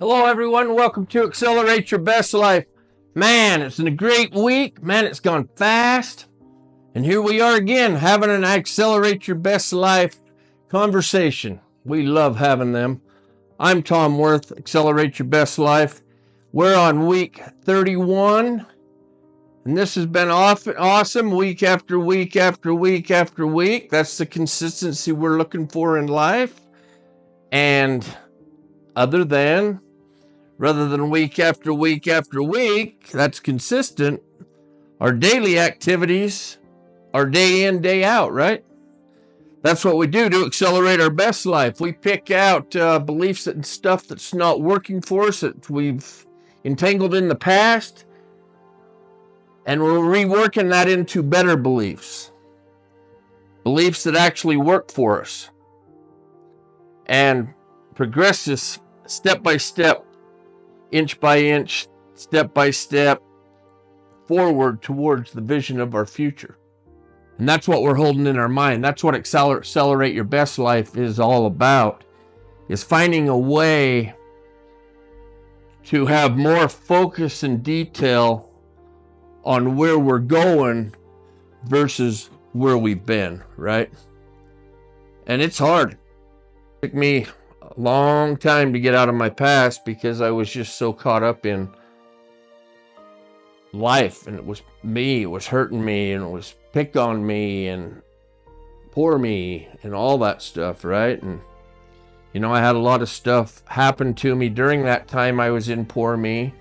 Hello, everyone. Welcome to Accelerate Your Best Life. Man, it's been a great week. Man, it's gone fast. And here we are again, having an Accelerate Your Best Life conversation. We love having them. I'm Tom Worth, Accelerate Your Best Life. We're on week 31. And this has been awesome week after week after week after week. That's the consistency we're looking for in life. And rather than week after week after week, that's consistent, our daily activities are day in, day out, right? That's what we do to accelerate our best life. We pick out beliefs and stuff that's not working for us, that we've entangled in the past, and we're reworking that into better beliefs that actually work for us, and progress this step by step, inch by inch, step by step, forward towards the vision of our future. And that's what we're holding in our mind. That's what Accelerate Your Best Life is all about, is finding a way to have more focus and detail on where we're going versus where we've been, right? And it's hard. It took me a long time to get out of my past because I was just so caught up in life, and it was hurting me, and it was pick on me and poor me and all that stuff, right? And I had a lot of stuff happen to me during that time I was in poor me,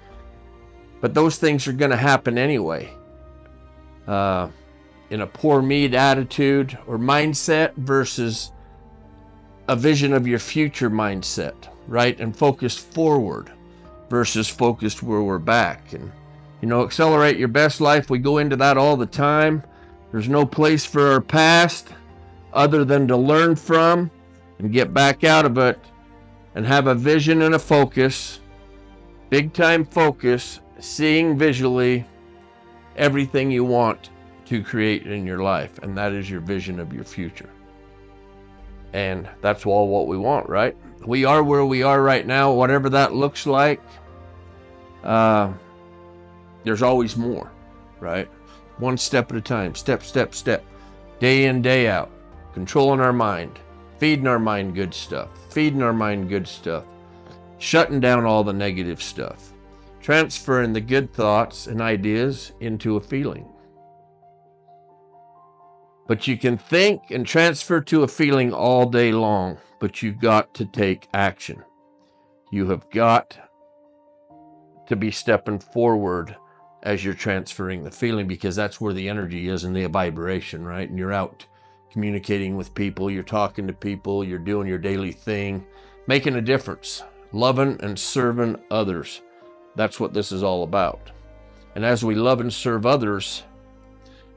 but those things are going to happen anyway. In a poor me attitude or mindset versus a vision of your future mindset, right? And focused forward versus focused where we're back. And, Accelerate Your Best Life, we go into that all the time. There's no place for our past other than to learn from and get back out of it and have a vision and a focus, big time focus, seeing visually everything you want to create in your life. And that is your vision of your future. And that's all what we want, right? We are where we are right now, whatever that looks like. There's always more, right? One step at a time, step, day in, day out, controlling our mind, feeding our mind good stuff, shutting down all the negative stuff, transferring the good thoughts and ideas into a feeling. But you can think and transfer to a feeling all day long, but you've got to take action. You have got to be stepping forward as you're transferring the feeling, because that's where the energy is and the vibration, right? And you're out communicating with people, you're talking to people, you're doing your daily thing, making a difference, loving and serving others. That's what this is all about. And as we love and serve others,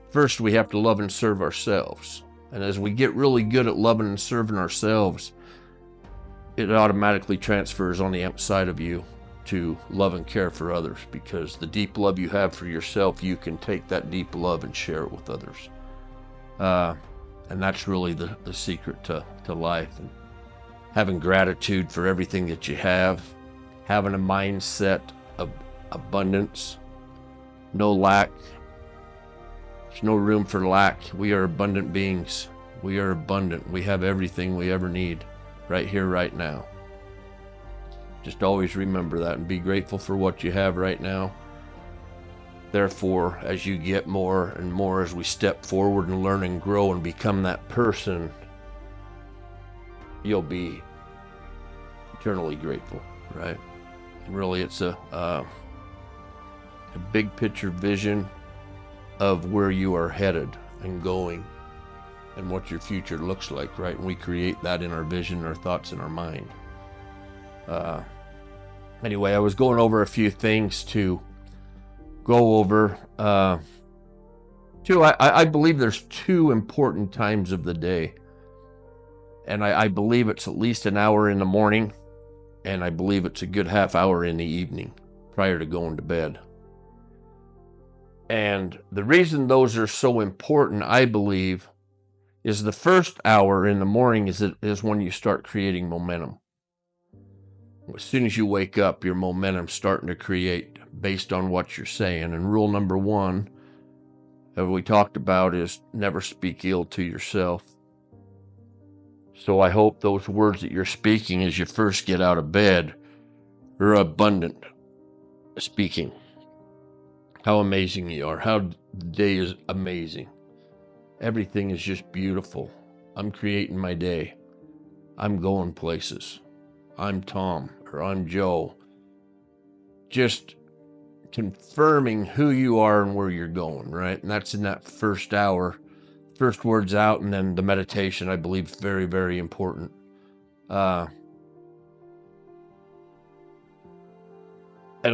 first, we have to love and serve ourselves. And as we get really good at loving and serving ourselves, it automatically transfers on the outside of you to love and care for others, because the deep love you have for yourself, you can take that deep love and share it with others. And that's really the secret to life. And having gratitude for everything that you have, having a mindset of abundance, no lack. There's no room for lack. We are abundant beings. We are abundant. We have everything we ever need right here, right now. Just always remember that and be grateful for what you have right now. Therefore, as you get more and more, as we step forward and learn and grow and become that person, you'll be eternally grateful, right? And really, it's a big picture vision of where you are headed and going and what your future looks like, right? And we create that in our vision, our thoughts, in our mind. Anyway, I was going over a few things to go over. I believe there's two important times of the day. And I believe it's at least an hour in the morning, and I believe it's a good half hour in the evening prior to going to bed. And the reason those are so important, I believe, is the first hour in the morning is when you start creating momentum. As soon as you wake up, your momentum's starting to create based on what you're saying. And rule number 1, that we talked about, is never speak ill to yourself. So I hope those words that you're speaking as you first get out of bed are abundant speaking. How amazing you are. How the day is amazing. Everything is just beautiful. I'm creating my day. I'm going places. I'm Tom, or I'm Joe. Just confirming who you are and where you're going, right? And that's in that first hour. First words out, and then the meditation, I believe, is very, very important. And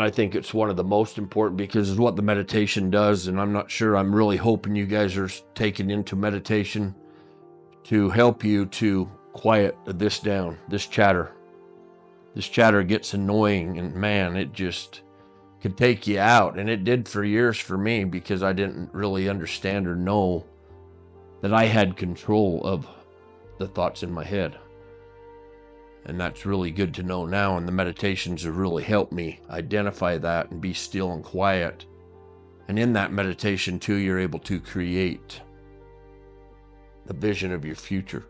I think it's one of the most important, because it's what the meditation does. And I'm really hoping you guys are taking into meditation to help you to quiet this down, this chatter. This chatter gets annoying, and man, it just could take you out. And it did for years for me, because I didn't really understand or know that I had control of the thoughts in my head. And that's really good to know now, and the meditations have really helped me identify that and be still and quiet. And in that meditation too, you're able to create the vision of your future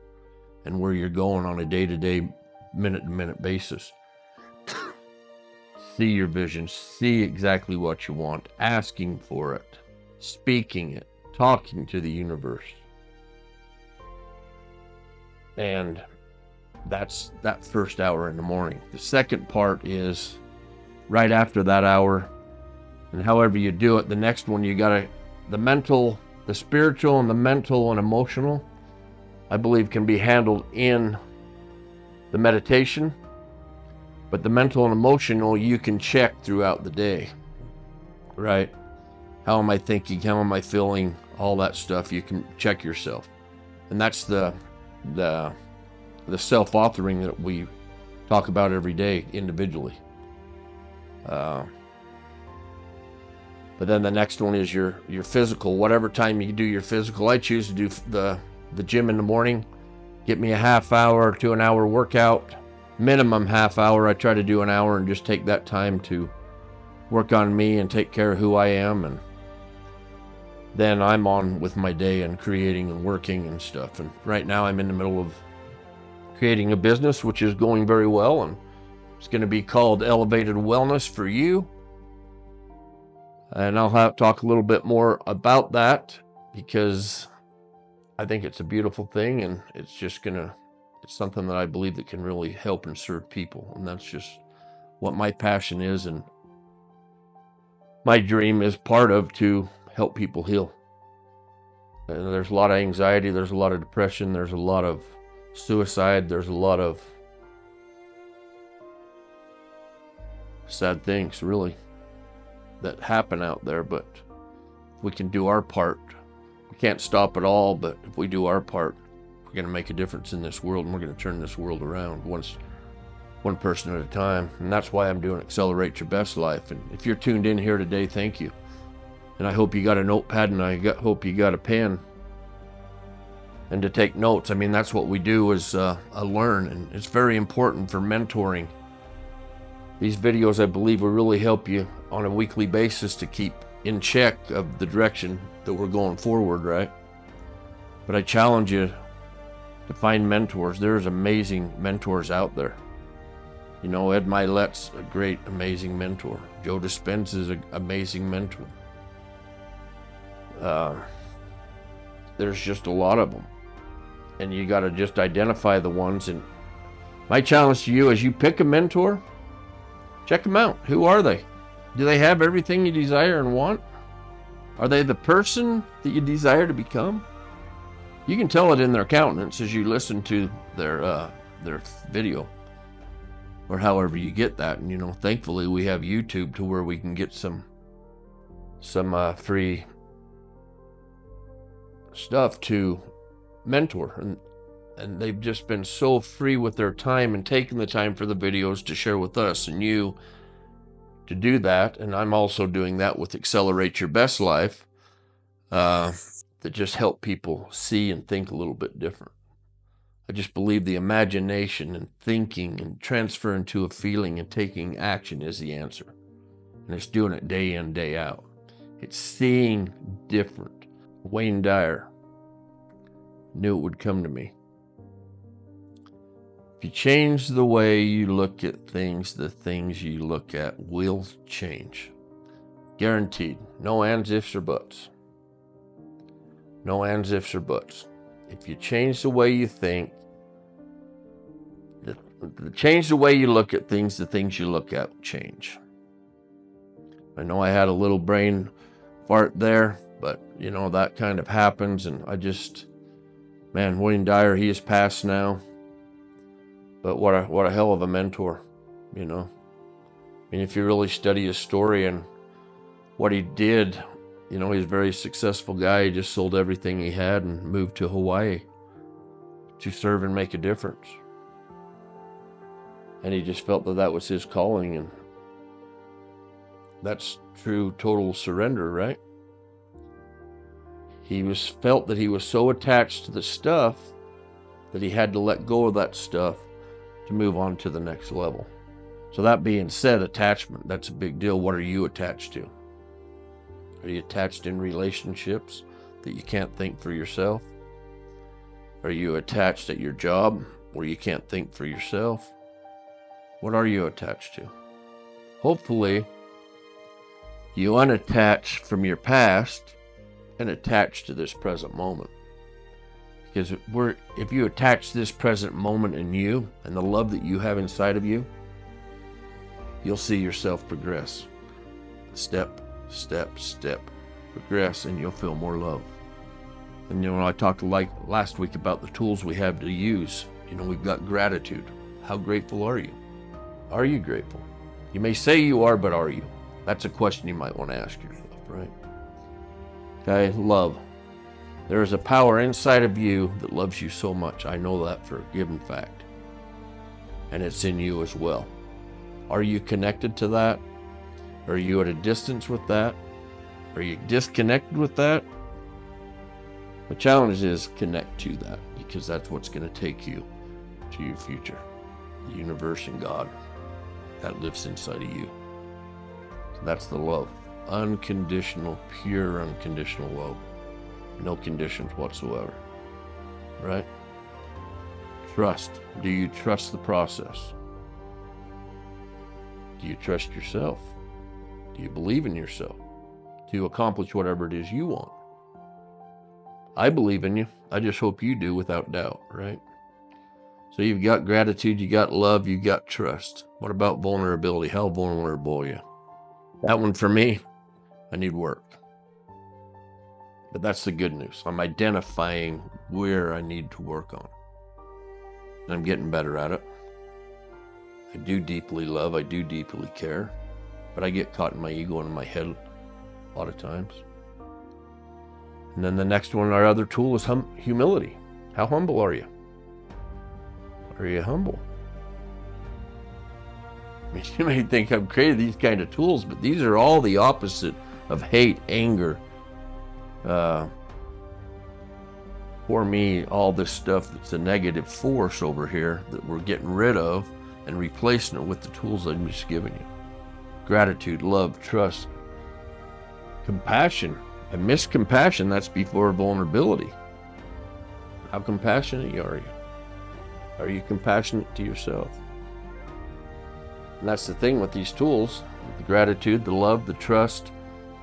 and where you're going on a day-to-day, minute-to-minute basis. See your vision, see exactly what you want, asking for it, speaking it, talking to the universe. And that's that first hour in the morning. The second part is right after that hour, and however you do it, the next one, you gotta, the mental, the spiritual, and the mental and emotional, I believe, can be handled in the meditation. But the mental and emotional, you can check throughout the day, right? How am I thinking? How am I feeling? All that stuff, you can check yourself. And that's the self-authoring that we talk about every day individually. But then the next one is your physical. Whatever time you do your physical, I choose to do the gym in the morning. Get me a half hour to an hour workout, minimum half hour. I try to do an hour and just take that time to work on me and take care of who I am. And then I'm on with my day and creating and working and stuff. And right now I'm in the middle of creating a business, which is going very well, and it's going to be called Elevated Wellness for You. And I'll talk a little bit more about that, because I think it's a beautiful thing, and it's something that I believe that can really help and serve people. And that's just what my passion is, and my dream is part of, to help people heal. And there's a lot of anxiety, there's a lot of depression, there's a lot of suicide, there's a lot of sad things, really, that happen out there. But if we can do our part, we can't stop it all, but if we do our part, we're going to make a difference in this world, and we're going to turn this world around one person at a time. And that's why I'm doing Accelerate Your Best Life. And if you're tuned in here today, thank you. And I hope you got a notepad, and I hope you got a pen and to take notes. I mean, that's what we do, is learn, and it's very important for mentoring. These videos, I believe, will really help you on a weekly basis to keep in check of the direction that we're going forward, right? But I challenge you to find mentors. There's amazing mentors out there. You know, Ed Milet's a great, amazing mentor. Joe Dispenza is an amazing mentor. There's just a lot of them. And you got to just identify the ones. And my challenge to you is, you pick a mentor, check them out. Who are they? Do they have everything you desire and want? Are they the person that you desire to become? You can tell it in their countenance as you listen to their video, or however you get that. And, you know, thankfully we have YouTube, to where we can get some free stuff to mentor, and they've just been so free with their time and taking the time for the videos to share with us and you to do that. And I'm also doing that with Accelerate Your Best Life, that just help people see and think a little bit different. I just believe the imagination and thinking and transferring to a feeling and taking action is the answer. And it's doing it day in, day out. It's seeing different. Wayne Dyer knew it would come to me. If you change the way you look at things, the things you look at will change. Guaranteed. No ands, ifs, or buts. No ands, ifs, or buts. If you change the way you think, change the way you look at things, the things you look at change. I know I had a little brain fart there, but you know, that kind of happens. And I just, man, Wayne Dyer, he is passed now. But what a hell of a mentor, you know. I mean, if you really study his story and what he did, you know, he's a very successful guy. He just sold everything he had and moved to Hawaii to serve and make a difference. And he just felt that that was his calling, and that's true total surrender, right? He felt that he was so attached to the stuff that he had to let go of that stuff to move on to the next level. So that being said, attachment, that's a big deal. What are you attached to? Are you attached in relationships that you can't think for yourself? Are you attached at your job where you can't think for yourself? What are you attached to? Hopefully, you unattach from your past and attach to this present moment. Because if you attach this present moment in you and the love that you have inside of you, you'll see yourself progress. Step, step, step. Progress, and you'll feel more love. And you know, I talked like last week about the tools we have to use. You know, we've got gratitude. How grateful are you? Are you grateful? You may say you are, but are you? That's a question you might want to ask yourself, right? Okay, love. There is a power inside of you that loves you so much. I know that for a given fact. And it's in you as well. Are you connected to that? Are you at a distance with that? Are you disconnected with that? The challenge is connect to that, because that's what's going to take you to your future. The universe and God that lives inside of you. So that's the love. Unconditional, pure, unconditional love. No conditions whatsoever. Right? Trust. Do you trust the process? Do you trust yourself? Do you believe in yourself to accomplish whatever it is you want? I believe in you. I just hope you do without doubt, right? So you've got gratitude, you got love, you got trust. What about vulnerability? How vulnerable are you? That one for me, I need work. But that's the good news. I'm identifying where I need to work on. And I'm getting better at it. I do deeply love, I do deeply care, but I get caught in my ego and in my head a lot of times. And then the next one, our other tool is humility. How humble are you? Are you humble? I mean, you may think I've created these kind of tools, but these are all the opposite of hate, anger. For me, all this stuff that's a negative force over here that we're getting rid of and replacing it with the tools I'm just giving you. Gratitude, love, trust, compassion. I miss compassion. That's before vulnerability. How compassionate are you? Are you compassionate to yourself? And that's the thing with these tools, the gratitude, the love, the trust,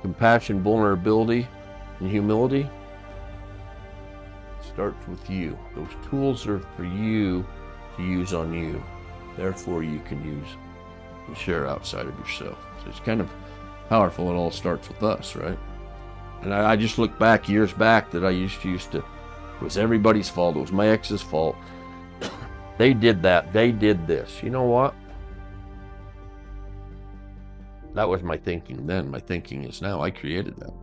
compassion, vulnerability, and humility. It starts with you. Those tools are for you to use on you. Therefore, you can use and share outside of yourself. So it's kind of powerful. It all starts with us, right? And I just look back, years back, that I used to, it was everybody's fault. It was my ex's fault. They did that. They did this. You know what? That was my thinking then. My thinking is now. I created that.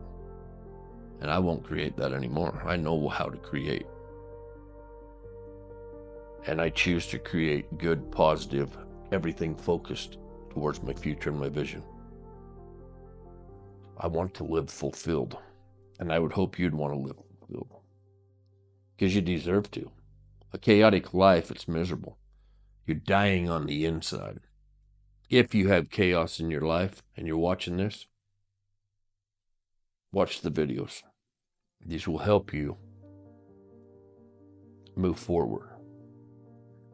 And I won't create that anymore. I know how to create. And I choose to create good, positive, everything focused towards my future and my vision. I want to live fulfilled. And I would hope you'd want to live fulfilled. Because you deserve to. A chaotic life, it's miserable. You're dying on the inside. If you have chaos in your life and you're watching this, watch the videos. These will help you move forward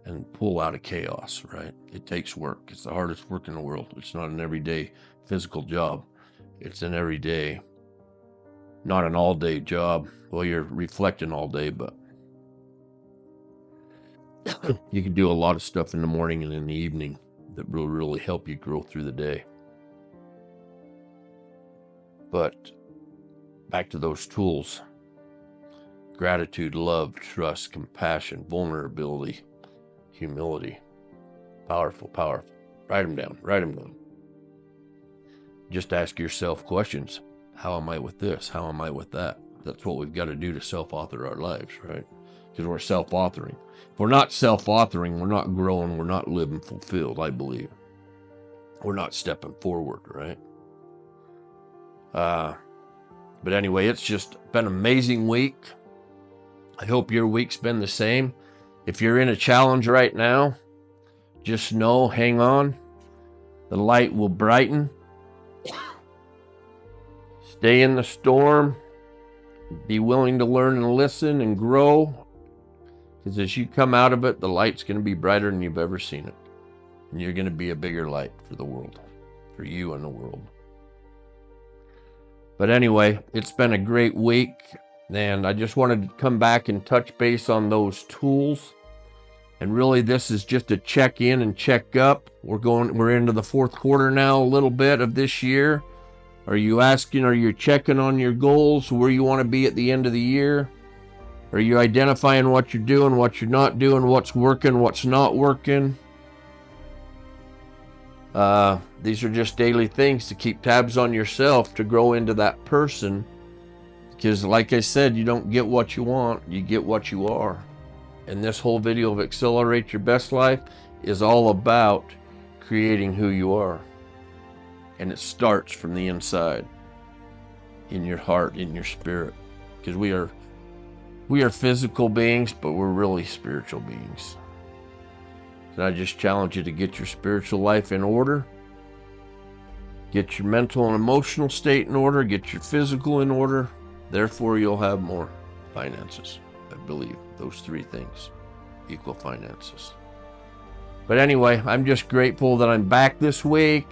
and pull out of chaos, right? It takes work. It's the hardest work in the world. It's not an everyday physical job. It's an everyday, not an all-day job. Well, you're reflecting all day, but you can do a lot of stuff in the morning and in the evening that will really help you grow through the day. But back to those tools: gratitude, love, trust, compassion, vulnerability, humility. Powerful, powerful. Write them down. Write them down. Just ask yourself questions. How am I with this? How am I with that? That's what we've got to do to self-author our lives, right? Because we're self-authoring. If we're not self-authoring, we're not growing, we're not living fulfilled, I believe. We're not stepping forward, right? But anyway, it's just been an amazing week. I hope your week's been the same. If you're in a challenge right now, just know, hang on. The light will brighten. Stay in the storm. Be willing to learn and listen and grow. Because as you come out of it, the light's going to be brighter than you've ever seen it. And you're going to be a bigger light for the world. For you and the world. But anyway, it's been a great week. And I just wanted to come back and touch base on those tools. And really, this is just a check in and check up. We're into the fourth quarter now, a little bit of this year. Are you checking on your goals, where you want to be at the end of the year? Are you identifying what you're doing, what you're not doing, what's working, what's not working? These are just daily things to keep tabs on yourself, to grow into that person. Because like I said, you don't get what you want, you get what you are. And this whole video of Accelerate Your Best Life is all about creating who you are. And it starts from the inside, in your heart, in your spirit. Because we are physical beings, but we're really spiritual beings. And I just challenge you to get your spiritual life in order. Get your mental and emotional state in order. Get your physical in order. Therefore, you'll have more finances. I believe those three things equal finances. But anyway, I'm just grateful that I'm back this week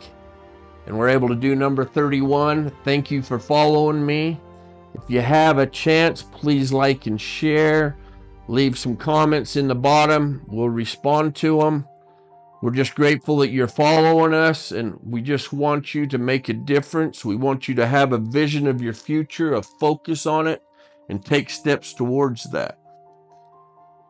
and we're able to do number 31. Thank you for following me. If you have a chance, please like and share. Leave some comments in the bottom. We'll respond to them. We're just grateful that you're following us, and we just want you to make a difference. We want you to have a vision of your future, a focus on it, and take steps towards that.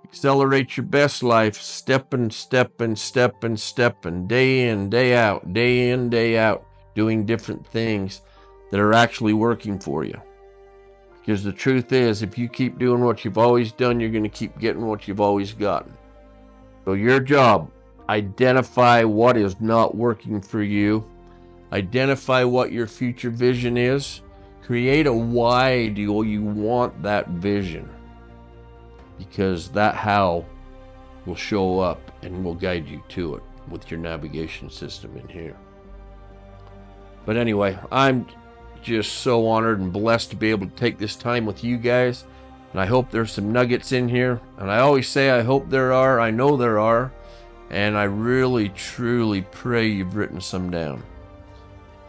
Accelerate your best life, stepping, day in, day out, doing different things that are actually working for you. Because the truth is, if you keep doing what you've always done, you're going to keep getting what you've always gotten. So your job, identify what is not working for you. Identify what your future vision is. Create a why do you want that vision. Because that how will show up and will guide you to it with your navigation system in here. But anyway, I'm just so honored and blessed to be able to take this time with you guys. And I hope there's some nuggets in here. And I always say I hope there are. I know there are. And I really, truly pray you've written some down.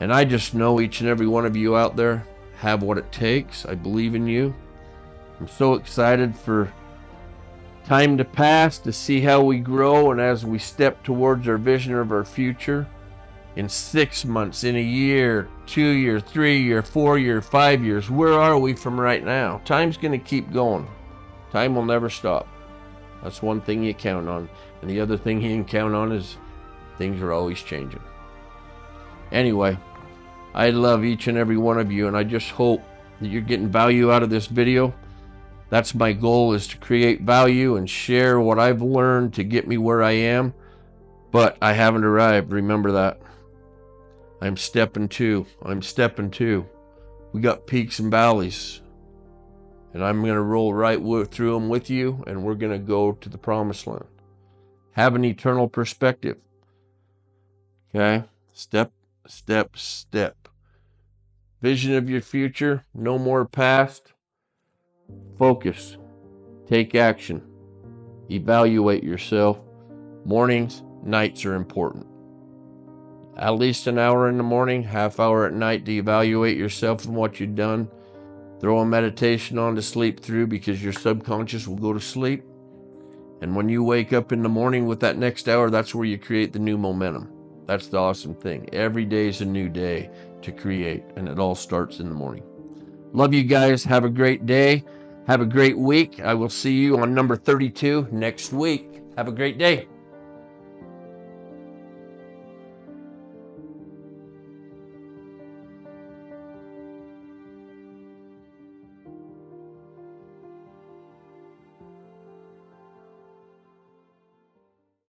And I just know each and every one of you out there have what it takes. I believe in you. I'm so excited for time to pass, to see how we grow, and as we step towards our vision of our future. In 6 months, in a year, 2 years, 3 years, 4 years, 5 years, where are we from right now? Time's going to keep going. Time will never stop. That's one thing you count on. And the other thing you can count on is things are always changing. Anyway, I love each and every one of you, and I just hope that you're getting value out of this video. That's my goal, is to create value and share what I've learned to get me where I am. But I haven't arrived. Remember that. I'm stepping two. We got peaks and valleys. And I'm going to roll right through them with you, and we're going to go to the promised land. Have an eternal perspective. Okay? Step, step, step. Vision of your future. No more past. Focus. Take action. Evaluate yourself. Mornings, nights are important. At least an hour in the morning, half hour at night to evaluate yourself and what you've done. Throw a meditation on to sleep through, because your subconscious will go to sleep. And when you wake up in the morning with that next hour, that's where you create the new momentum. That's the awesome thing. Every day is a new day to create, and it all starts in the morning. Love you guys. Have a great day. Have a great week. I will see you on number 32 next week. Have a great day.